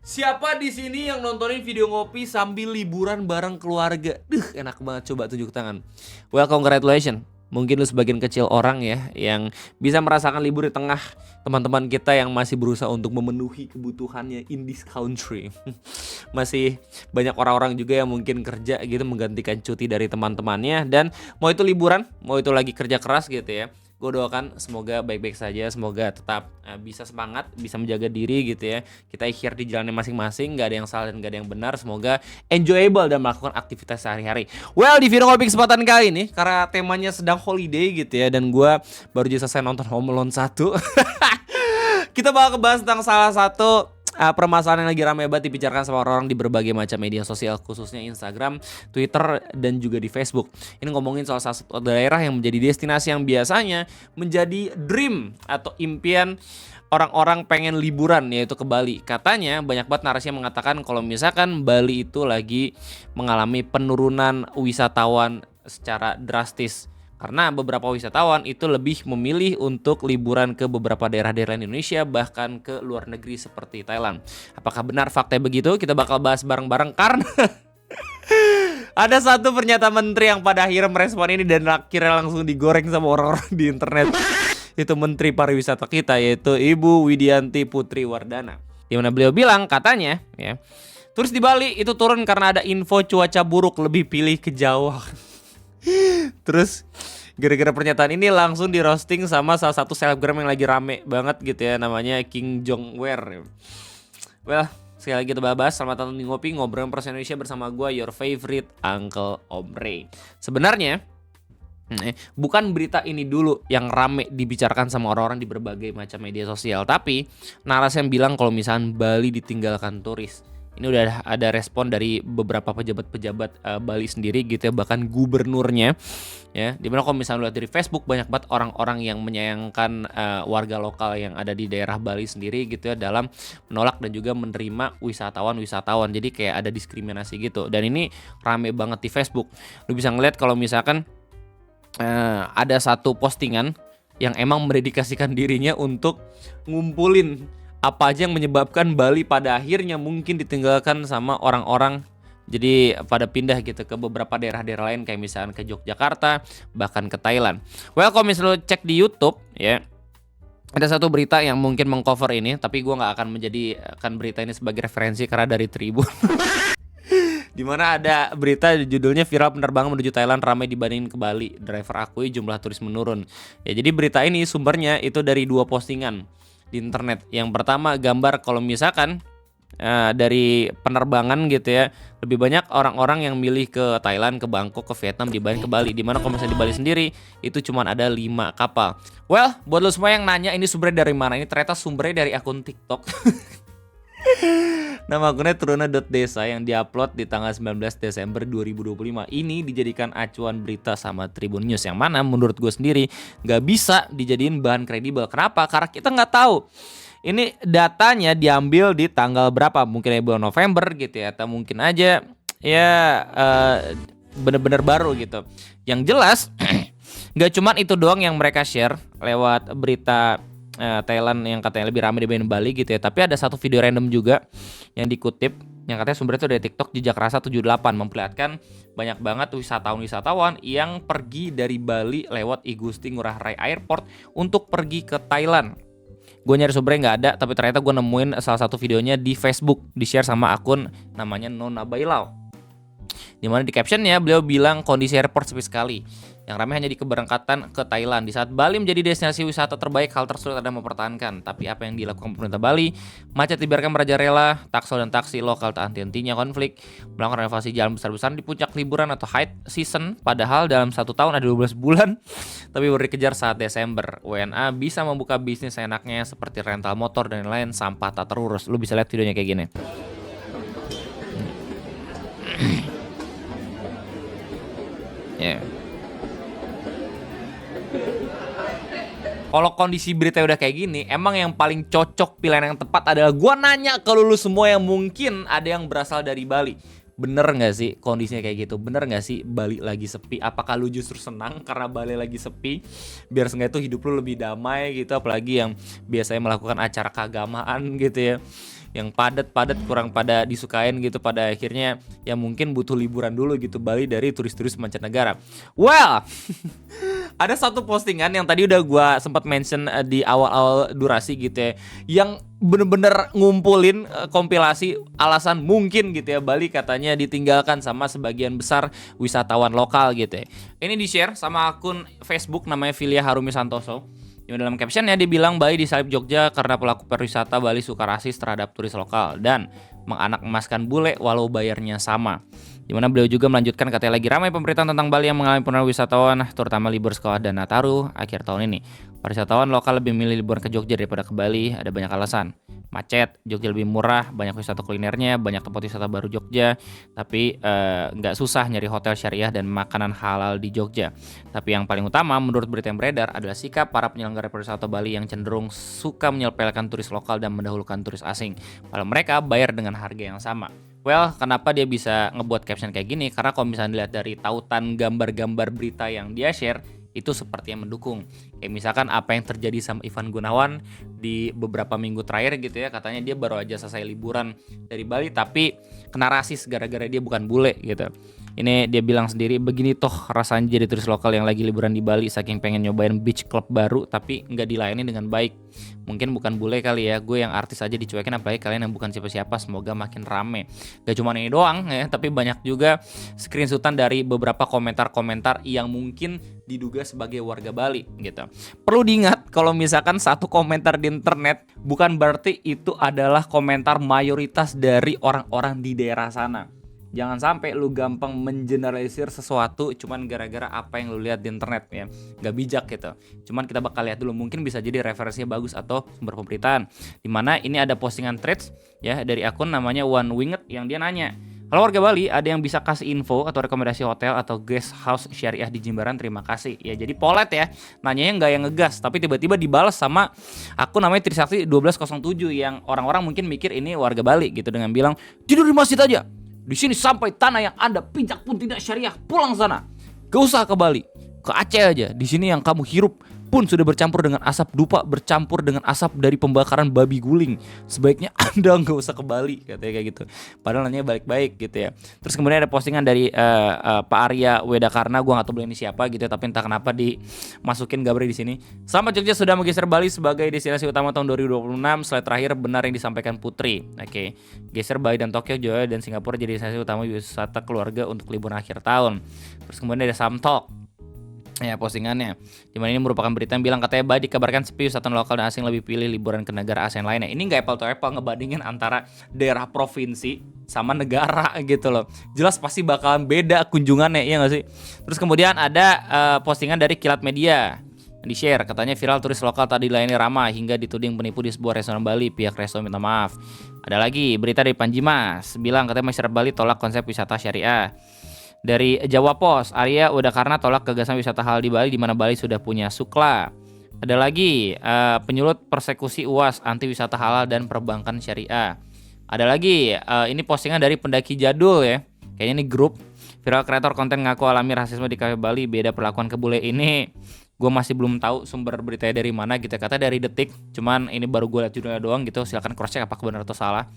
Siapa di sini yang nontonin video ngopi sambil liburan bareng keluarga? Enak banget, coba tunjuk tangan. Well, congratulations. Mungkin lu sebagian kecil orang ya yang bisa merasakan libur di tengah teman-teman kita yang masih berusaha untuk memenuhi kebutuhannya in this country. Masih banyak orang-orang juga yang mungkin kerja gitu menggantikan cuti dari teman-temannya, dan mau itu liburan, mau itu lagi kerja keras gitu ya. Gue doakan semoga baik-baik saja, semoga tetap bisa semangat, bisa menjaga diri gitu ya. Kita ikhtiar di jalannya masing-masing, gak ada yang salah dan gak ada yang benar. Semoga enjoyable dan melakukan aktivitas sehari-hari. Well, di video ngopi kesempatan kali ini, karena temanya sedang holiday gitu ya, dan gue baru aja selesai nonton Home Alone 1. Kita bakal ngebahas tentang salah satu permasalahan yang lagi ramai banget dibicarakan sama orang-orang di berbagai macam media sosial, khususnya Instagram, Twitter, dan juga di Facebook. Ini ngomongin soal salah satu daerah yang menjadi destinasi yang biasanya menjadi dream atau impian orang-orang pengen liburan, yaitu ke Bali. Katanya banyak banget narasi yang mengatakan kalau misalkan Bali itu lagi mengalami penurunan wisatawan secara drastis. Karena beberapa wisatawan itu lebih memilih untuk liburan ke beberapa daerah-daerah Indonesia, bahkan ke luar negeri seperti Thailand. Apakah benar fakta begitu? Kita bakal bahas bareng-bareng karena ada satu pernyataan menteri yang pada akhirnya merespon ini dan akhirnya langsung digoreng sama orang-orang di internet. Itu Menteri Pariwisata kita, yaitu Ibu Widianti Putri Wardana. Di mana beliau bilang katanya ya, turis di Bali itu turun karena ada info cuaca buruk, lebih pilih ke Jawa. Terus gara-gara pernyataan ini langsung di roasting sama salah satu selebgram yang lagi rame banget gitu ya, namanya King Jong Wer. Well, sekali lagi kita bahas. Selamat datang di Ngopi, ngobrol persen Indonesia bersama gue, your favorite Uncle Omre. Sebenarnya bukan berita ini dulu yang rame dibicarakan sama orang-orang di berbagai macam media sosial, tapi narasi yang bilang kalau misalnya Bali ditinggalkan turis. Ini udah ada respon dari beberapa pejabat-pejabat Bali sendiri gitu ya, bahkan gubernurnya ya. Dimana kalau misalnya lihat dari Facebook, banyak banget orang-orang yang menyayangkan warga lokal yang ada di daerah Bali sendiri gitu ya, dalam menolak dan juga menerima wisatawan. Jadi kayak ada diskriminasi gitu. Dan ini rame banget di Facebook. Lu bisa ngeliat kalau misalkan ada satu postingan yang emang mendedikasikan dirinya untuk ngumpulin apa aja yang menyebabkan Bali pada akhirnya mungkin ditinggalkan sama orang-orang, jadi pada pindah gitu ke beberapa daerah-daerah lain, kayak misalnya ke Yogyakarta, bahkan ke Thailand. Well, kalau misalnya cek di YouTube ya, ada satu berita yang mungkin mengcover ini, tapi gue nggak akan menjadikan berita ini sebagai referensi karena dari Tribun. Dimana ada berita judulnya viral penerbangan menuju Thailand ramai dibandingin ke Bali, driver akui jumlah turis menurun. Ya, jadi berita ini sumbernya itu dari dua postingan di internet. Yang pertama gambar kalau misalkan dari penerbangan gitu ya, lebih banyak orang-orang yang milih ke Thailand, ke Bangkok, ke Vietnam dibanding ke Bali. Dimana kalau misalnya di Bali sendiri itu cuma ada 5 kapal. Well, buat lo semua yang nanya ini sumbernya dari mana, ini ternyata sumbernya dari akun TikTok. Nama akunnya Truna.desa yang diupload di tanggal 19 Desember 2025. Ini dijadikan acuan berita sama Tribun News, yang mana menurut gue sendiri gak bisa dijadiin bahan kredibel. Kenapa? Karena kita gak tahu ini datanya diambil di tanggal berapa. Mungkin ya bulan November gitu ya, atau mungkin aja ya bener-bener baru gitu. Yang jelas gak cuman itu doang yang mereka share lewat berita Thailand yang katanya lebih ramai dibanding Bali gitu ya. Tapi ada satu video random juga yang dikutip, yang katanya sumbernya itu dari TikTok, Jejak Rasa 78, memperlihatkan banyak banget wisatawan yang pergi dari Bali lewat I Gusti Ngurah Rai Airport untuk pergi ke Thailand. Gue nyari sumbernya nggak ada, tapi ternyata gue nemuin salah satu videonya di Facebook, di-share sama akun namanya Nona Bailau. Dimana di captionnya beliau bilang kondisi airport sepi sekali, yang ramai hanya di keberangkatan ke Thailand. Di saat Bali menjadi destinasi wisata terbaik, hal tersebut ada mempertahankan. Tapi apa yang dilakukan pemerintah Bali? Macet dibiarkan merajalela, taksel dan taksi lokal tak henti-hentinya konflik, melakukan renovasi jalan besar-besaran di puncak liburan atau high season. Padahal dalam 1 tahun ada 12 bulan, tapi baru dikejar saat Desember. WNA bisa membuka bisnis enaknya seperti rental motor dan lain-lain, sampah tak terurus. Lu bisa lihat videonya kayak gini. Ya. Kalau kondisi berita udah kayak gini, emang yang paling cocok, pilihan yang tepat adalah gua nanya ke lu semua yang mungkin ada yang berasal dari Bali. Bener gak sih kondisinya kayak gitu? Bener gak sih Bali lagi sepi? Apakah lu justru senang karena Bali lagi sepi? Biar seenggaknya itu hidup lu lebih damai gitu. Apalagi yang biasanya melakukan acara keagamaan gitu ya. yang padat-padat kurang pada disukain gitu, pada akhirnya ya mungkin butuh liburan dulu gitu Bali dari turis-turis mancanegara. Well, ada satu postingan yang tadi udah gua sempat mention di awal-awal durasi gitu ya, yang bener-bener ngumpulin kompilasi alasan mungkin gitu ya Bali katanya ditinggalkan sama sebagian besar wisatawan lokal gitu ya. Ini di-share sama akun Facebook namanya Filia Harumi Santoso. Yang dalam captionnya dia bilang Bali disalib Jogja karena pelaku pariwisata Bali suka rasis terhadap turis lokal dan menganak emaskan bule walau bayarnya sama. Dimana beliau juga melanjutkan katanya lagi ramai pemberitaan tentang Bali yang mengalami penurunan wisatawan, terutama libur sekolah dan Nataru akhir tahun ini. Para wisatawan lokal lebih milih liburan ke Jogja daripada ke Bali, ada banyak alasan. Macet, Jogja lebih murah, banyak wisata kulinernya, banyak tempat wisata baru Jogja, tapi nggak susah nyari hotel syariah dan makanan halal di Jogja. Tapi yang paling utama menurut berita yang beredar adalah sikap para penyelenggara pariwisata Bali yang cenderung suka menyepelekan turis lokal dan mendahulukan turis asing. Padahal mereka bayar dengan harga yang sama. Well, kenapa dia bisa ngebuat caption kayak gini? Karena kalau misalnya dilihat dari tautan gambar-gambar berita yang dia share, itu sepertinya mendukung. Kayak misalkan apa yang terjadi sama Ivan Gunawan di beberapa minggu terakhir gitu ya, katanya dia baru aja selesai liburan dari Bali tapi kena rasis gara-gara dia bukan bule gitu. Ini dia bilang sendiri, begini toh rasanya jadi turis lokal yang lagi liburan di Bali saking pengen nyobain beach club baru tapi nggak dilayani dengan baik. Mungkin bukan bule kali ya, gue yang artis aja dicuekin apalagi kalian yang bukan siapa-siapa, semoga makin rame. Gak cuma ini doang ya, tapi banyak juga screenshotan dari beberapa komentar-komentar yang mungkin diduga sebagai warga Bali gitu. Perlu diingat kalau misalkan satu komentar di internet bukan berarti itu adalah komentar mayoritas dari orang-orang di daerah sana. Jangan sampai lu gampang mengeneralisir sesuatu cuman gara-gara apa yang lu lihat di internet ya. Gak bijak gitu. Cuman kita bakal lihat dulu, mungkin bisa jadi referensinya bagus atau sumber pemberitaan. Dimana ini ada postingan threads ya dari akun namanya One Winged yang dia nanya, kalau warga Bali ada yang bisa kasih info atau rekomendasi hotel atau guest house syariah di Jimbaran, terima kasih. Ya jadi polet ya, nanyanya nggak yang ngegas, tapi tiba-tiba dibalas sama akun namanya Trisakti 1207 yang orang-orang mungkin mikir ini warga Bali gitu dengan bilang, tidur di masjid aja. Di sini sampai tanah yang Anda pijak pun tidak syariah, pulang sana. Gak usah ke Bali, ke Aceh aja. Di sini yang kamu hirup pun sudah bercampur dengan asap dupa, bercampur dengan asap dari pembakaran babi guling. Sebaiknya Anda nggak usah ke Bali, katanya kayak gitu. Padahal nanya baik-baik gitu ya. Terus kemudian ada postingan dari Pak Arya Wedakarna, gue nggak tahu ini siapa gitu, tapi entah kenapa dimasukin gambar di sini. Sama Jogja sudah menggeser Bali sebagai destinasi utama tahun 2026. Slide terakhir benar yang disampaikan Putri. Oke, geser Bali dan Tokyo, Jawa dan Singapura jadi destinasi utama wisata keluarga untuk liburan akhir tahun. Terus kemudian ada Samtalk. Ya postingannya, dimana ini merupakan berita yang bilang katanya Bali dikabarkan sepi, wisatawan lokal dan asing lebih pilih liburan ke negara ASEAN lainnya. Ini nggak apple to apple ngebandingin antara daerah provinsi sama negara gitu loh. Jelas pasti bakalan beda kunjungannya, iya nggak sih? Terus kemudian ada postingan dari Kilat Media yang di-share, katanya viral turis lokal tadi dilayani ramah hingga dituding penipu di sebuah restoran Bali, pihak resto minta maaf. Ada lagi berita dari Panji Mas bilang katanya masyarakat Bali tolak konsep wisata syariah. Dari Jawa Pos, Arya Wedakarna tolak gagasan wisata halal di Bali di mana Bali sudah punya Sukla. Ada lagi penyulut persekusi UAS anti wisata halal dan perbankan syariah. Ada lagi ini postingan dari pendaki jadul ya. Kayaknya ini grup viral kreator konten ngaku alami rasisme di kafe Bali, beda perlakuan ke bule ini. Gue masih belum tahu sumber beritanya dari mana gitu, kata dari Detik, cuman ini baru gue lihat judulnya doang gitu, silakan cross check apakah benar atau salah.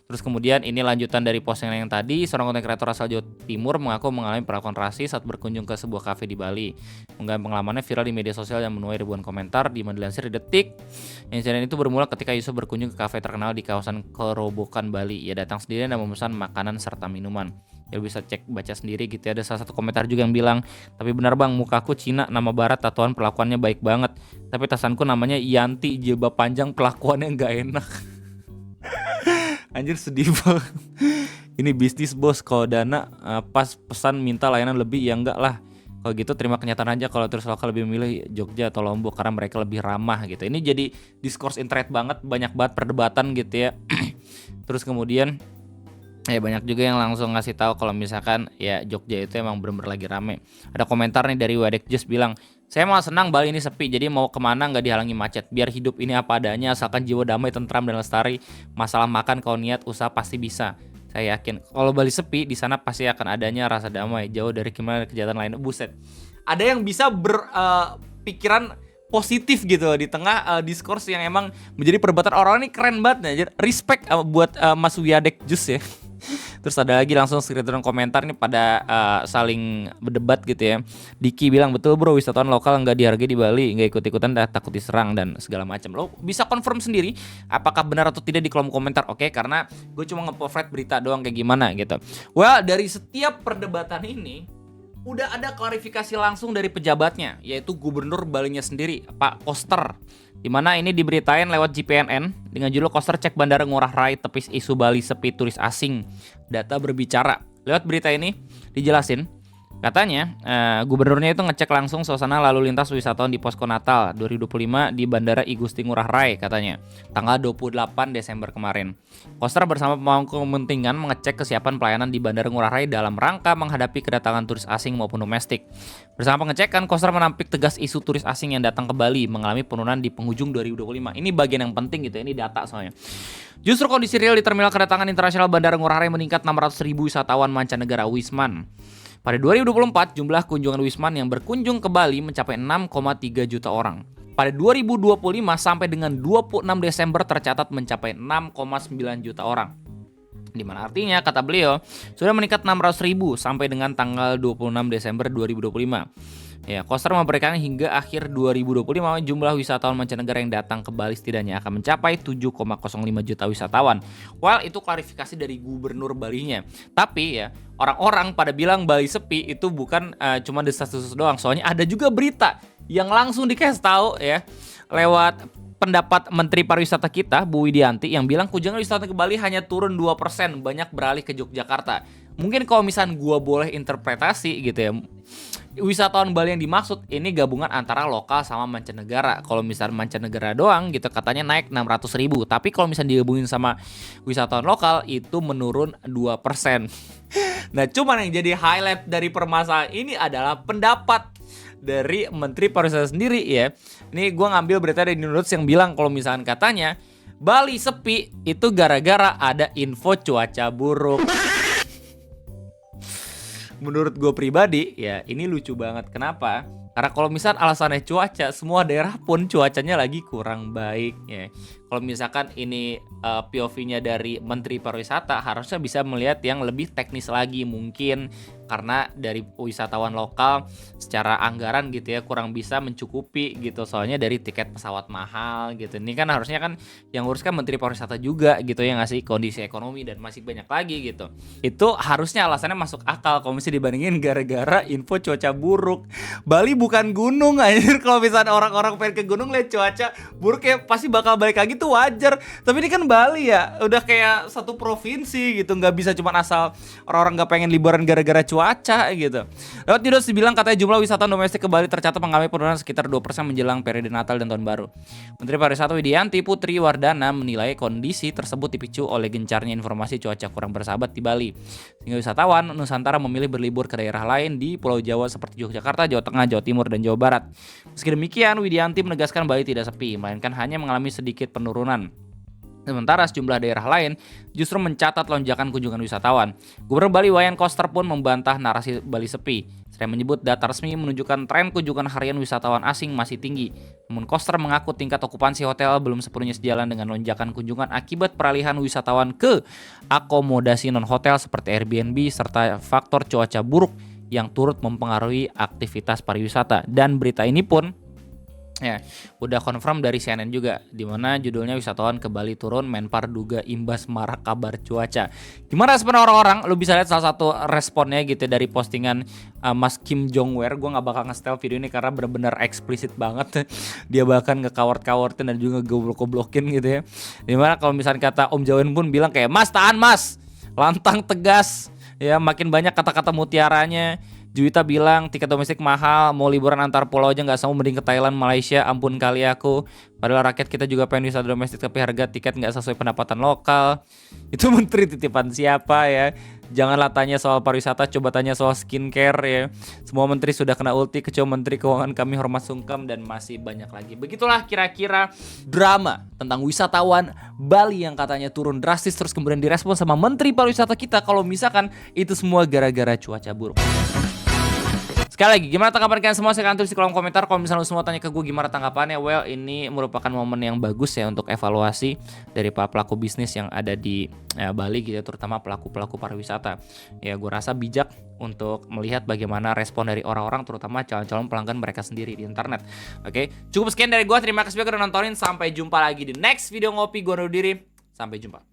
Terus kemudian ini lanjutan dari postingan yang tadi, seorang konten kreator asal Jawa Timur mengaku mengalami perlakuan rasis saat berkunjung ke sebuah kafe di Bali. Unggahan pengalamannya viral di media sosial yang menuai ribuan komentar di dilansir di Detik. Insiden itu bermula ketika Yusuf berkunjung ke kafe terkenal di kawasan Kerobokan Bali. Ia datang sendiri dan memesan makanan serta minuman. Ya bisa cek baca sendiri gitu ya. Ada salah satu komentar juga yang bilang, tapi benar bang, mukaku Cina, nama barat, tatoan, perlakuannya baik banget, tapi tasanku namanya Yanti, jilbab panjang, perlakuannya nggak enak. Anjir sedih banget. Ini bisnis bos, kalau dana pas pesan minta layanan lebih ya enggak lah. Kalau gitu terima kenyataan aja kalau terus lokal lebih memilih Jogja atau Lombok karena mereka lebih ramah gitu. Ini jadi diskurs internet banget, banyak banget perdebatan gitu ya. Terus kemudian ya banyak juga yang langsung ngasih tahu kalau misalkan ya Jogja itu emang bener-bener lagi rame. Ada komentar nih dari Wadek Just bilang, saya malah senang Bali ini sepi, jadi mau kemana nggak dihalangi macet. Biar hidup ini apa adanya, asalkan jiwa damai, tentram dan lestari. Masalah makan kalau niat usaha pasti bisa. Saya yakin kalau Bali sepi di sana pasti akan adanya rasa damai, jauh dari kejahatan lain. Buset. Ada yang bisa berpikiran positif gitu di tengah diskurs yang emang menjadi perdebatan orang ini keren banget nih. Respect buat Mas Wiadek Jus ya. Terus ada lagi langsung screenshot komentar nih pada saling berdebat gitu ya. Diki bilang betul bro, wisatawan lokal nggak dihargai di Bali, nggak ikut-ikutan takut diserang dan segala macam. Lo bisa confirm sendiri apakah benar atau tidak di kolom komentar. Oke, karena gue cuma nge-provide berita doang kayak gimana gitu. Well, dari setiap perdebatan ini udah ada klarifikasi langsung dari pejabatnya, yaitu Gubernur Balinya sendiri, Pak Koster. Dimana ini diberitain lewat GPNN dengan judul Koster cek Bandara Ngurah Rai tepis isu Bali sepi turis asing. Data berbicara. Lewat berita ini dijelasin, katanya gubernurnya itu ngecek langsung suasana lalu lintas wisatawan di Posko Natal 2025 di Bandara I Gusti Ngurah Rai katanya, tanggal 28 Desember kemarin. Koster bersama pemangku kepentingan mengecek kesiapan pelayanan di Bandara Ngurah Rai dalam rangka menghadapi kedatangan turis asing maupun domestik. Bersama pengecekan, Koster menampik tegas isu turis asing yang datang ke Bali mengalami penurunan di penghujung 2025. Ini bagian yang penting gitu, ini data soalnya. Justru kondisi real di terminal kedatangan internasional Bandara Ngurah Rai meningkat 600.000 wisatawan mancanegara Wisman. Pada 2024, jumlah kunjungan Wisman yang berkunjung ke Bali mencapai 6,3 juta orang. Pada 2025 sampai dengan 26 Desember tercatat mencapai 6,9 juta orang. Di mana artinya, kata beliau, sudah meningkat 600.000 sampai dengan tanggal 26 Desember 2025. Ya, Koster memberikan hingga akhir 2025 jumlah wisatawan mancanegara yang datang ke Bali setidaknya akan mencapai 7,05 juta wisatawan. Well, itu klarifikasi dari Gubernur Balinya. Tapi ya, orang-orang pada bilang Bali sepi itu bukan cuma desas-desus doang. Soalnya ada juga berita yang langsung dikasih tahu ya lewat pendapat Menteri Pariwisata kita, Bu Widianti, yang bilang kunjungan wisata ke Bali hanya turun 2%, banyak beralih ke Yogyakarta. Mungkin kalau misalnya gua boleh interpretasi gitu ya, wisatawan Bali yang dimaksud ini gabungan antara lokal sama mancanegara. Kalau misalnya mancanegara doang gitu katanya naik 600.000, tapi kalau misalnya digabungin sama wisatawan lokal itu menurun 2%. Nah, cuman yang jadi highlight dari permasalahan ini adalah pendapat dari Menteri Pariwisata sendiri ya. Ini gue ngambil berita dari News yang bilang kalau misalkan katanya Bali sepi itu gara-gara ada info cuaca buruk. Menurut gue pribadi ya ini lucu banget. Kenapa? Karena kalau misal alasannya cuaca, semua daerah pun cuacanya lagi kurang baik ya. Kalau misalkan ini POV-nya dari Menteri Pariwisata, harusnya bisa melihat yang lebih teknis lagi mungkin, karena dari wisatawan lokal secara anggaran gitu ya kurang bisa mencukupi gitu, soalnya dari tiket pesawat mahal gitu. Ini kan harusnya kan yang ngurus kan Menteri Pariwisata juga gitu ya, ngasih kondisi ekonomi dan masih banyak lagi gitu. Itu harusnya alasannya masuk akal kalau misalnya dibandingin gara-gara info cuaca buruk. Bali bukan gunung anjir, kalau misalnya orang-orang pengen ke gunung lihat cuaca buruk ya pasti bakal balik lagi tuh wajar. Tapi ini kan Bali ya udah kayak satu provinsi gitu, nggak bisa cuma asal orang-orang nggak pengen liburan gara-gara cuaca gitu. Lewat News dibilang katanya jumlah wisatawan domestik ke Bali tercatat mengalami penurunan sekitar 2% menjelang periode Natal dan Tahun Baru. Menteri Pariwisata Widianti Putri Wardana menilai kondisi tersebut dipicu oleh gencarnya informasi cuaca kurang bersahabat di Bali, sehingga wisatawan Nusantara memilih berlibur ke daerah lain di Pulau Jawa seperti Yogyakarta, Jawa Tengah, Jawa Timur, dan Jawa Barat. Meski demikian, Widianti menegaskan Bali tidak sepi, melainkan hanya mengalami sedikit penurunan. Sementara sejumlah daerah lain justru mencatat lonjakan kunjungan wisatawan. Gubernur Bali Wayan Koster pun membantah narasi Bali sepi. Selain menyebut data resmi menunjukkan tren kunjungan harian wisatawan asing masih tinggi. Namun Koster mengaku tingkat okupansi hotel belum sepenuhnya sejalan dengan lonjakan kunjungan akibat peralihan wisatawan ke akomodasi non-hotel seperti Airbnb serta faktor cuaca buruk yang turut mempengaruhi aktivitas pariwisata. Dan berita ini pun ya, udah confirm dari CNN juga, di mana judulnya wisatawan ke Bali turun, Menpar duga imbas marak kabar cuaca. Gimana respon orang-orang? Lu bisa lihat salah satu responnya gitu dari postingan Mas Kim Jong-wer. Gue nggak bakal nge-style video ini karena benar-benar eksplisit banget. Dia bahkan ngekawart-kawartin dan juga goblok-goblokin gitu ya. Dimana kalau misalnya kata Om Jawen pun bilang kayak Mas tahan Mas, lantang tegas. Ya, makin banyak kata-kata mutiaranya. Juwita bilang tiket domestik mahal, mau liburan antar pulau aja nggak mau, mending ke Thailand, Malaysia, ampun kali aku. Padahal rakyat kita juga pengen wisata domestik tapi harga tiket nggak sesuai pendapatan lokal. Itu menteri titipan siapa ya? Janganlah tanya soal pariwisata, coba tanya soal skincare ya. Semua menteri sudah kena ulti kecuali Menteri Keuangan kami hormat sungkem, dan masih banyak lagi. Begitulah kira-kira drama tentang wisatawan Bali yang katanya turun drastis terus kemudian direspon sama Menteri Pariwisata kita kalau misalkan itu semua gara-gara cuaca buruk. Sekali lagi, gimana tanggapan kalian semua? Silahkan tulis di kolom komentar. Kalau misalnya lu semua tanya ke gue gimana tanggapannya, well ini merupakan momen yang bagus ya untuk evaluasi dari para pelaku bisnis yang ada di Bali gitu, terutama pelaku-pelaku pariwisata. Ya gue rasa bijak untuk melihat bagaimana respon dari orang-orang, terutama calon-calon pelanggan mereka sendiri di internet. Oke, cukup sekian dari gue. Terima kasih juga udah nontonin. Sampai jumpa lagi di next video ngopi. Gue undur diri. Sampai jumpa.